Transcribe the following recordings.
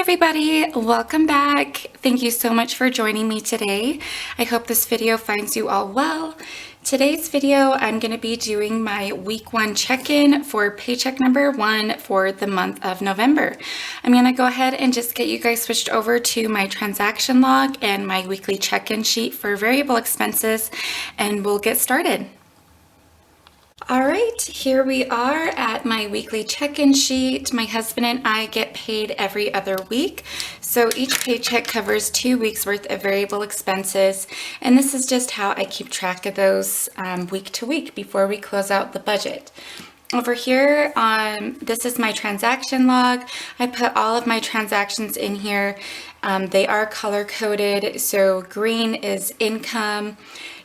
everybody, welcome back. Thank you so much for joining me today. I hope this video finds you all well. Today's video, I'm going to be doing my week 1 check-in for paycheck number 1 for the month of November. I'm going to go ahead and just get you guys switched over to my transaction log and my weekly check-in sheet for variable expenses, and we'll get started. All right, here we are at my weekly check-in sheet. My husband and I get paid every other week, so each paycheck covers 2 weeks worth of variable expenses, and this is just how I keep track of those week to week before we close out the budget. Over here, this is my transaction log. I put all of my transactions in here. They are color-coded, so green is income,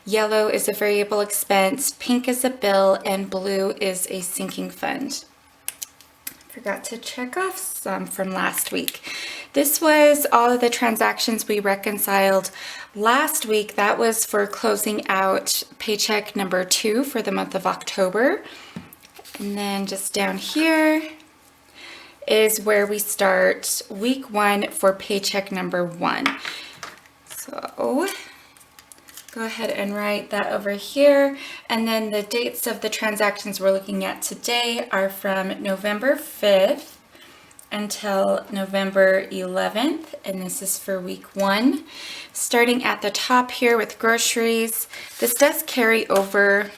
yellow is a variable expense, pink is a bill, and blue is a sinking fund. Forgot to check off some from last week. This was all of the transactions we reconciled last week. That was for closing out paycheck number 2 for the month of October. And then just down here is where we start week 1 for paycheck number 1. So go ahead and write that over here. And then the dates of the transactions we're looking at today are from November 5th until November 11th. And this is for week 1. Starting at the top here with groceries, this does carry over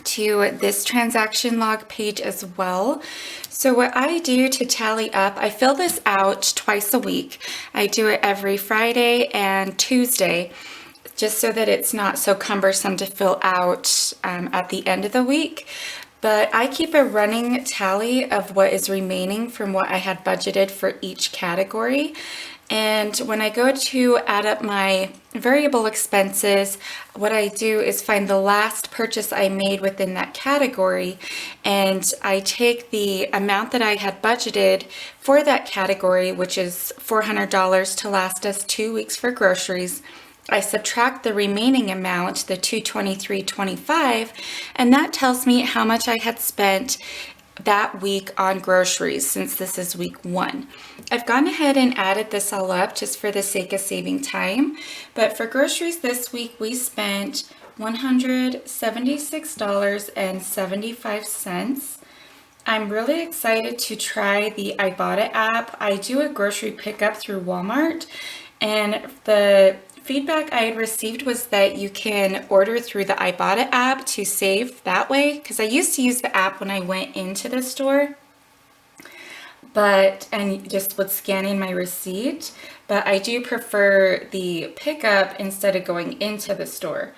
to this transaction log page as well. So what I do to tally up, I fill this out twice a week. I do it every Friday and Tuesday, just so that it's not so cumbersome to fill out at the end of the week. But I keep a running tally of what is remaining from what I had budgeted for each category. And when I go to add up my variable expenses, what I do is find the last purchase I made within that category, and I take the amount that I had budgeted for that category, which is $400 to last us 2 weeks for groceries. I subtract the remaining amount, the $223.25, and that tells me how much I had spent that week on groceries, since this is week 1. I've gone ahead and added this all up just for the sake of saving time, but for groceries this week we spent $176.75. I'm really excited to try the Ibotta app. I do a grocery pickup through Walmart, and the feedback I had received was that you can order through the Ibotta app to save that way, because I used to use the app when I went into the store, and just would scan in my receipt, but I do prefer the pickup instead of going into the store.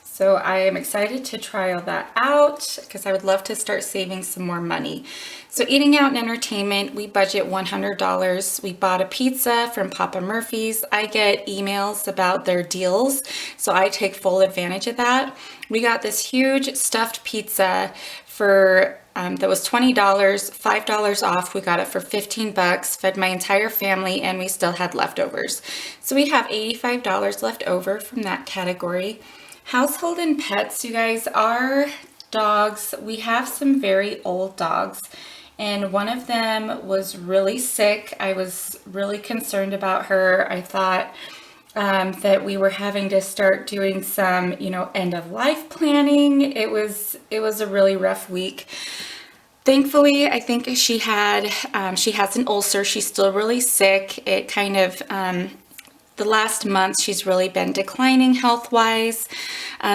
So I am excited to try all that out because I would love to start saving some more money. So eating out and entertainment, we budget $100. We bought a pizza from Papa Murphy's. I get emails about their deals, so I take full advantage of that. We got this huge stuffed pizza for that was $20, $5 off. We got it for 15 bucks, fed my entire family, and we still had leftovers. So we have $85 left over from that category. Household and pets, you guys, our dogs, we have some very old dogs, and one of them was really sick. I was really concerned about her. I thought that we were having to start doing some, end of life planning. It was a really rough week. Thankfully, I think she has an ulcer. She's still really sick. It kind of, the last month, she's really been declining health-wise,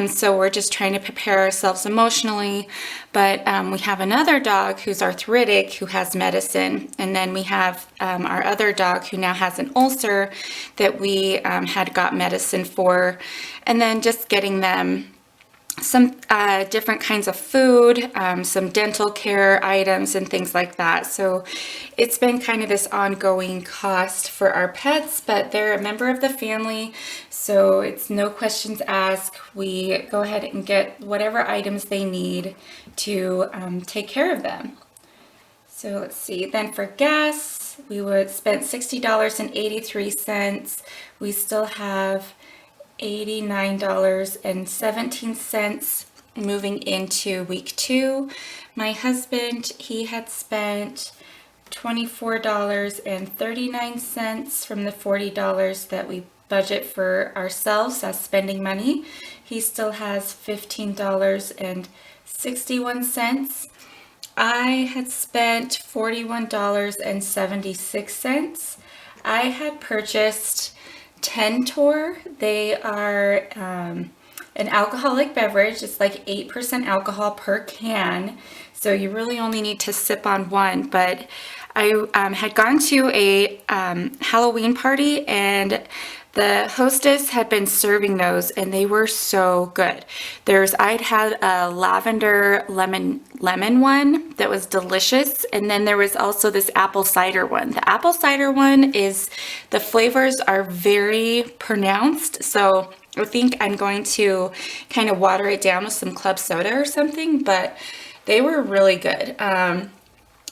so we're just trying to prepare ourselves emotionally. But we have another dog who's arthritic, who has medicine, and then we have our other dog who now has an ulcer that we had got medicine for, and then just getting them some different kinds of food, some dental care items and things like that. So it's been kind of this ongoing cost for our pets, but they're a member of the family, so it's no questions asked. We go ahead and get whatever items they need to take care of them. So let's see, then for gas, we would spend $60.83. We still have $89.17 moving into week 2. My husband, he had spent $24.39 from the $40 that we budget for ourselves as spending money. He still has $15.61. I had spent $41.76. I had purchased Tentor. They are an alcoholic beverage. It's like 8% alcohol per can, so you really only need to sip on one. But I had gone to a Halloween party, and the hostess had been serving those, and they were so good. I'd had a lavender lemon one that was delicious, and then there was also this apple cider one. The apple cider one the flavors are very pronounced, so I think I'm going to kind of water it down with some club soda or something, but they were really good.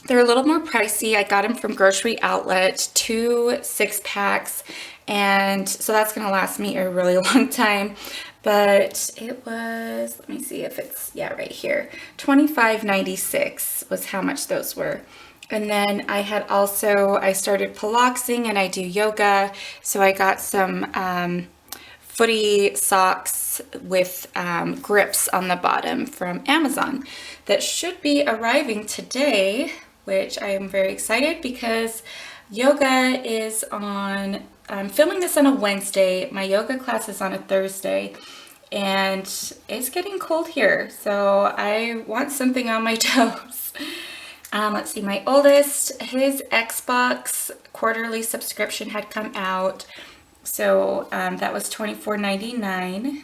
They're a little more pricey. I got them from Grocery Outlet, 2 6-packs, and so that's going to last me a really long time. But it was, let me see if it's, yeah, right here, $25.96 was how much those were. And then I started piloxing, and I do yoga, so I got some footy socks with grips on the bottom from Amazon that should be arriving today, which I am very excited because yoga is on, I'm filming this on a Wednesday. My yoga class is on a Thursday, and it's getting cold here, so I want something on my toes. Let's see, my oldest, his Xbox quarterly subscription had come out. So that was $24.99.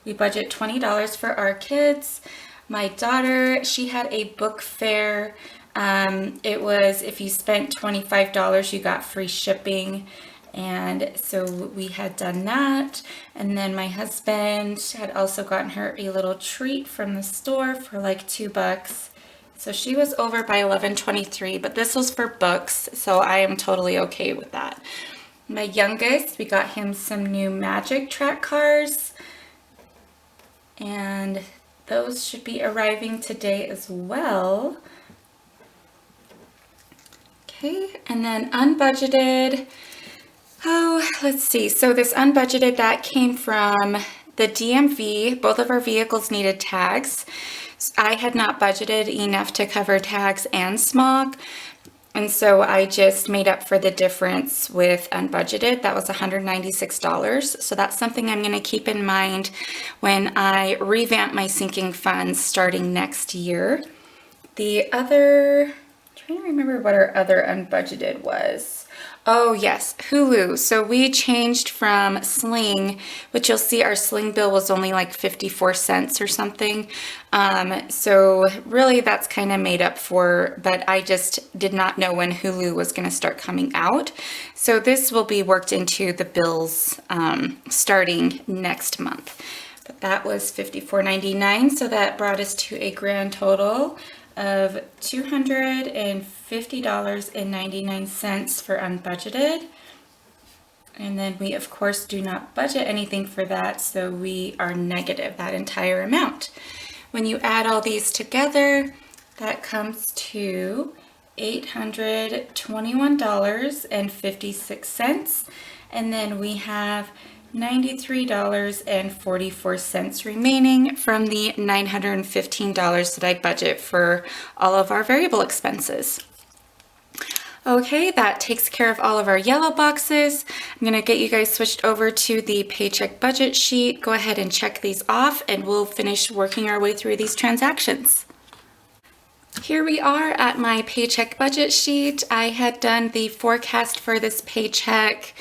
We budget $20 for our kids. My daughter, she had a book fair. It was, if you spent $25, you got free shipping. And so we had done that. And then my husband had also gotten her a little treat from the store for like $2. So she was over by $11.23, but this was for books, so I am totally okay with that. My youngest, we got him some new Magic track cars, and those should be arriving today as well. Okay, and then unbudgeted. Oh, let's see. So this unbudgeted, that came from the DMV. Both of our vehicles needed tags. I had not budgeted enough to cover tags and smog, and so I just made up for the difference with unbudgeted. That was $196. So that's something I'm going to keep in mind when I revamp my sinking funds starting next year. The other, I'm trying to remember what our other unbudgeted was. Oh yes, Hulu. So we changed from Sling, which you'll see our Sling bill was only like 54 cents or something. So really that's kind of made up for, but I just did not know when Hulu was going to start coming out. So this will be worked into the bills starting next month. But that was $54.99, so that brought us to a grand total of $250.99 for unbudgeted. And then we of course do not budget anything for that, so we are negative that entire amount. When you add all these together, that comes to $821.56, and then we have $93.44 remaining from the $915 that I budget for all of our variable expenses. Okay, that takes care of all of our yellow boxes. I'm going to get you guys switched over to the paycheck budget sheet. Go ahead and check these off, and we'll finish working our way through these transactions. Here we are at my paycheck budget sheet. I had done the forecast for this paycheck.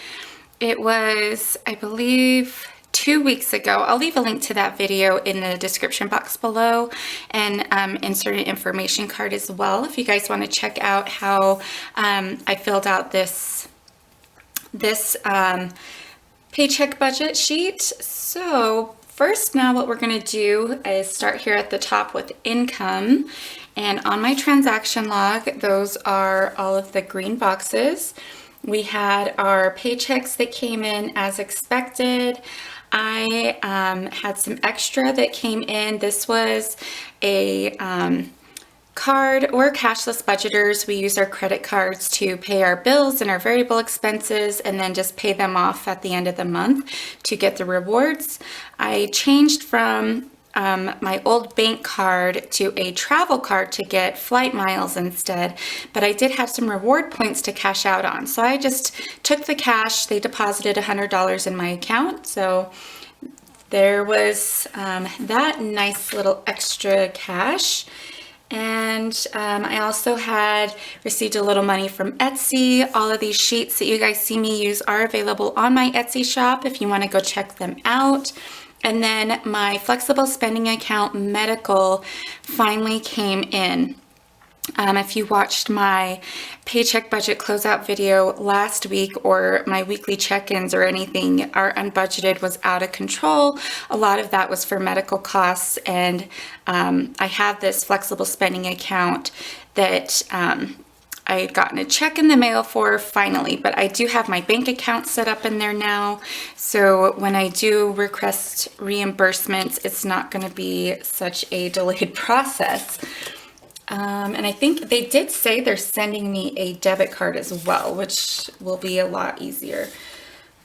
It was, I believe, 2 weeks ago. I'll leave a link to that video in the description box below, and insert an information card as well if you guys want to check out how I filled out this paycheck budget sheet. So first, now what we're going to do is start here at the top with income, and on my transaction log, those are all of the green boxes. We had our paychecks that came in as expected. I had some extra that came in. This was a card or cashless budgeters, we use our credit cards to pay our bills and our variable expenses and then just pay them off at the end of the month to get the rewards. I changed from my old bank card to a travel card to get flight miles instead, but I did have some reward points to cash out on. So I just took the cash, they deposited $100 in my account. So there was that nice little extra cash. And I also had received a little money from Etsy. All of these sheets that you guys see me use are available on my Etsy shop if you want to go check them out. And then my flexible spending account medical finally came in. If you watched my paycheck budget closeout video last week or my weekly check-ins or anything, our unbudgeted was out of control. A lot of that was for medical costs, and I have this flexible spending account that I had gotten a check in the mail for finally, but I do have my bank account set up in there now. So when I do request reimbursements, it's not going to be such a delayed process. And I think they did say they're sending me a debit card as well, which will be a lot easier,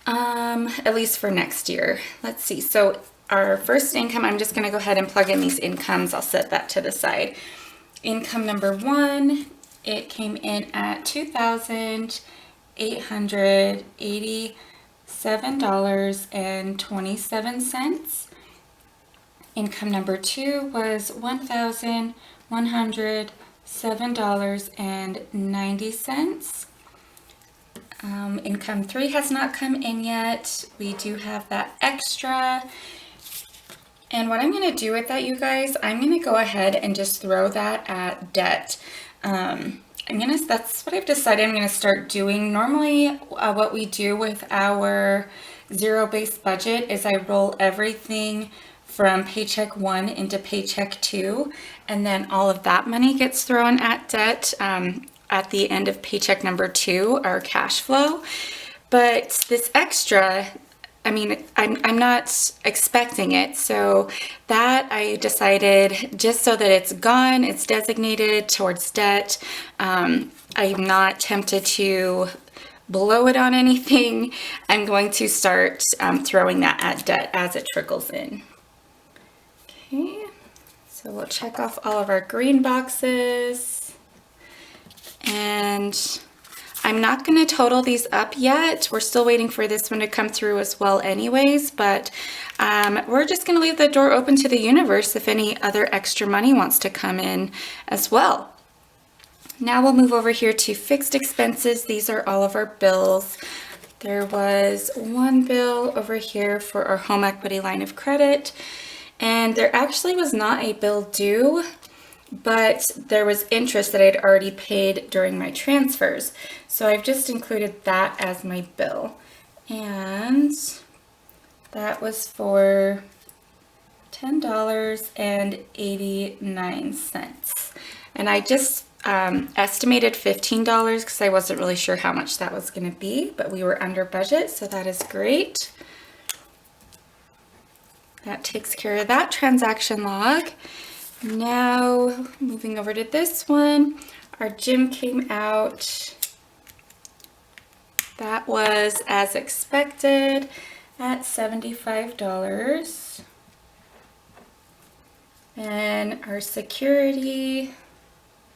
at least for next year. Let's see. So our first income, I'm just going to go ahead and plug in these incomes. I'll set that to the side. Income number one, it came in at $2,887.27. Income number two was $1,107.90. Income three has not come in yet. We do have that extra. And what I'm going to do with that, you guys, I'm going to go ahead and just throw that at debt. That's what I've decided I'm going to start doing. Normally, what we do with our zero-based budget is I roll everything from paycheck one into paycheck two, and then all of that money gets thrown at debt at the end of paycheck number two, our cash flow. But this extra, I mean, I'm not expecting it, so that I decided just so that it's gone, it's designated towards debt. I'm not tempted to blow it on anything. I'm going to start throwing that at debt as it trickles in. Okay, so we'll check off all of our green boxes, and I'm not going to total these up yet. We're still waiting for this one to come through as well anyways, but we're just going to leave the door open to the universe if any other extra money wants to come in as well. Now we'll move over here to fixed expenses. These are all of our bills. There was one bill over here for our home equity line of credit, and there actually was not a bill due, but there was interest that I'd already paid during my transfers. So I've just included that as my bill. And that was for $10.89. And I just estimated $15 because I wasn't really sure how much that was going to be, but we were under budget, so that is great. That takes care of that transaction log. Now, moving over to this one, our gym came out. That was as expected at $75. And our security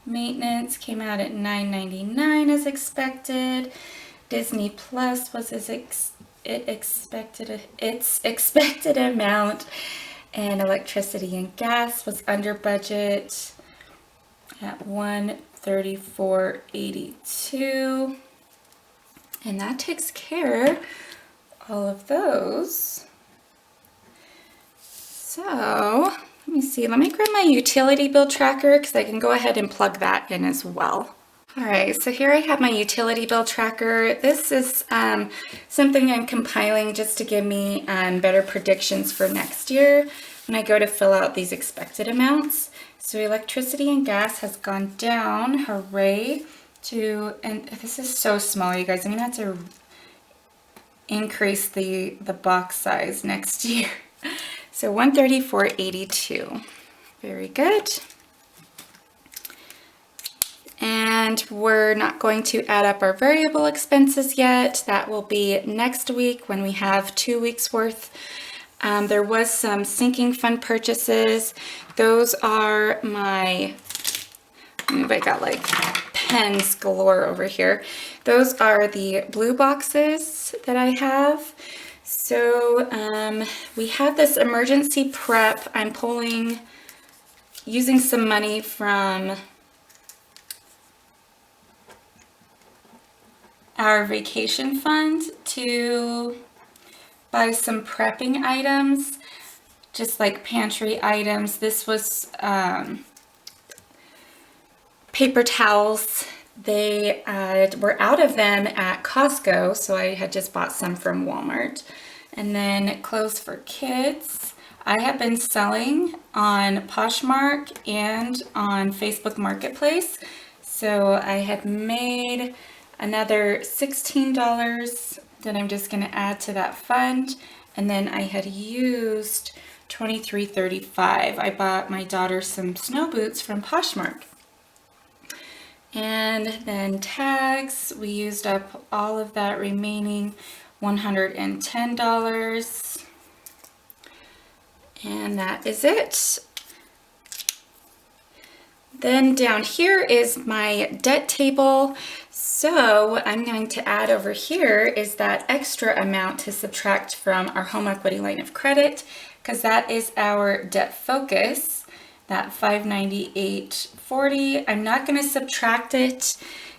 maintenance came out at $9.99 as expected. Disney Plus was its expected amount, and electricity and gas was under budget at $134.82, and that takes care of all of those. So let me see, let me grab my utility bill tracker because I can go ahead and plug that in as well. All right, so here I have my utility bill tracker. This is something I'm compiling just to give me better predictions for next year when I go to fill out these expected amounts. So electricity and gas has gone down, hooray, and this is so small, you guys. I'm gonna have to increase the box size next year. So $134.82, very good. And we're not going to add up our variable expenses yet. That will be next week when we have 2 weeks worth. There was some sinking fund purchases. Those are my, I got like pens galore over here. Those are the blue boxes that I have. So we have this emergency prep. I'm using some money from our vacation fund to buy some prepping items, just like pantry items. This was paper towels. They were out of them at Costco, so I had just bought some from Walmart. And then clothes for kids. I have been selling on Poshmark and on Facebook Marketplace. So I had made another $16 that I'm just going to add to that fund. And then I had used $23.35. I bought my daughter some snow boots from Poshmark. And then tags, we used up all of that remaining $110. And that is it. Then down here is my debt table. So what I'm going to add over here is that extra amount to subtract from our home equity line of credit, because that is our debt focus, that $598.40. I'm not going to subtract it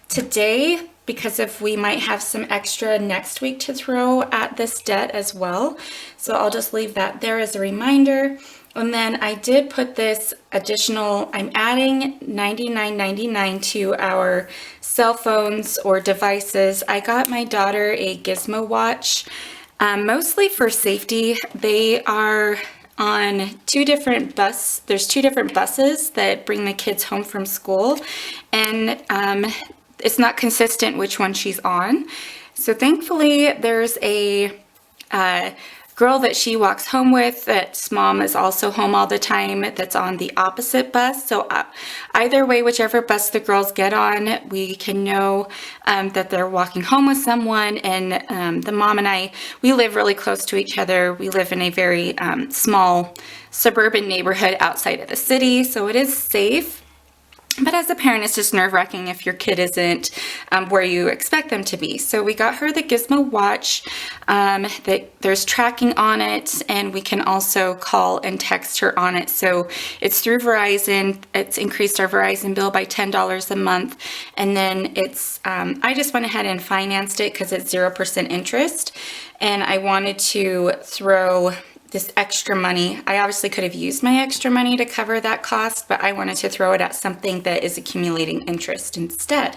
today because if we might have some extra next week to throw at this debt as well. So I'll just leave that there as a reminder. And then I did put this additional, I'm adding $99.99 to our cell phones or devices. I got my daughter a gizmo watch, mostly for safety. They are on there's two different buses that bring the kids home from school, and it's not consistent which one she's on. So thankfully there's a girl that she walks home with that's mom is also home all the time that's on the opposite bus. So either way, whichever bus the girls get on, we can know that they're walking home with someone. And the mom and I, we live really close to each other. We live in a very small suburban neighborhood outside of the city, so it is safe. But as a parent, it's just nerve-wracking if your kid isn't where you expect them to be. So we got her the Gizmo watch that there's tracking on it, and we can also call and text her on it. So it's through Verizon. It's increased our Verizon bill by $10 a month. And then it's, I just went ahead and financed it because it's 0% interest. And I wanted to throw this extra money. I obviously could have used my extra money to cover that cost, but I wanted to throw it at something that is accumulating interest instead.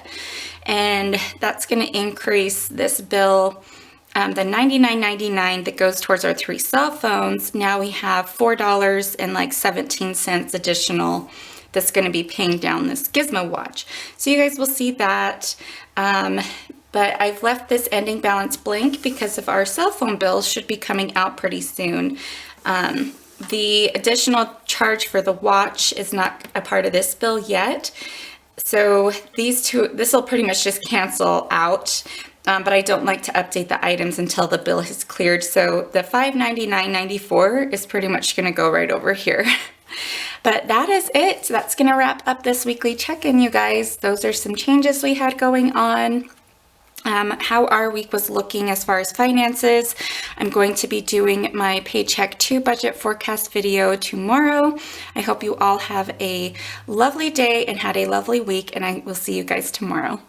And that's going to increase this bill, the $99.99 that goes towards our 3 cell phones. Now we have $4.17 additional that's going to be paying down this Gizmo watch. So you guys will see that. But I've left this ending balance blank because of our cell phone bills should be coming out pretty soon. The additional charge for the watch is not a part of this bill yet. So these two, this will pretty much just cancel out. But I don't like to update the items until the bill has cleared. So the $599.94 is pretty much going to go right over here. But that is it. That's going to wrap up this weekly check-in, you guys. Those are some changes we had going on. How our week was looking as far as finances. I'm going to be doing my Paycheck 2 budget forecast video tomorrow. I hope you all have a lovely day and had a lovely week, and I will see you guys tomorrow.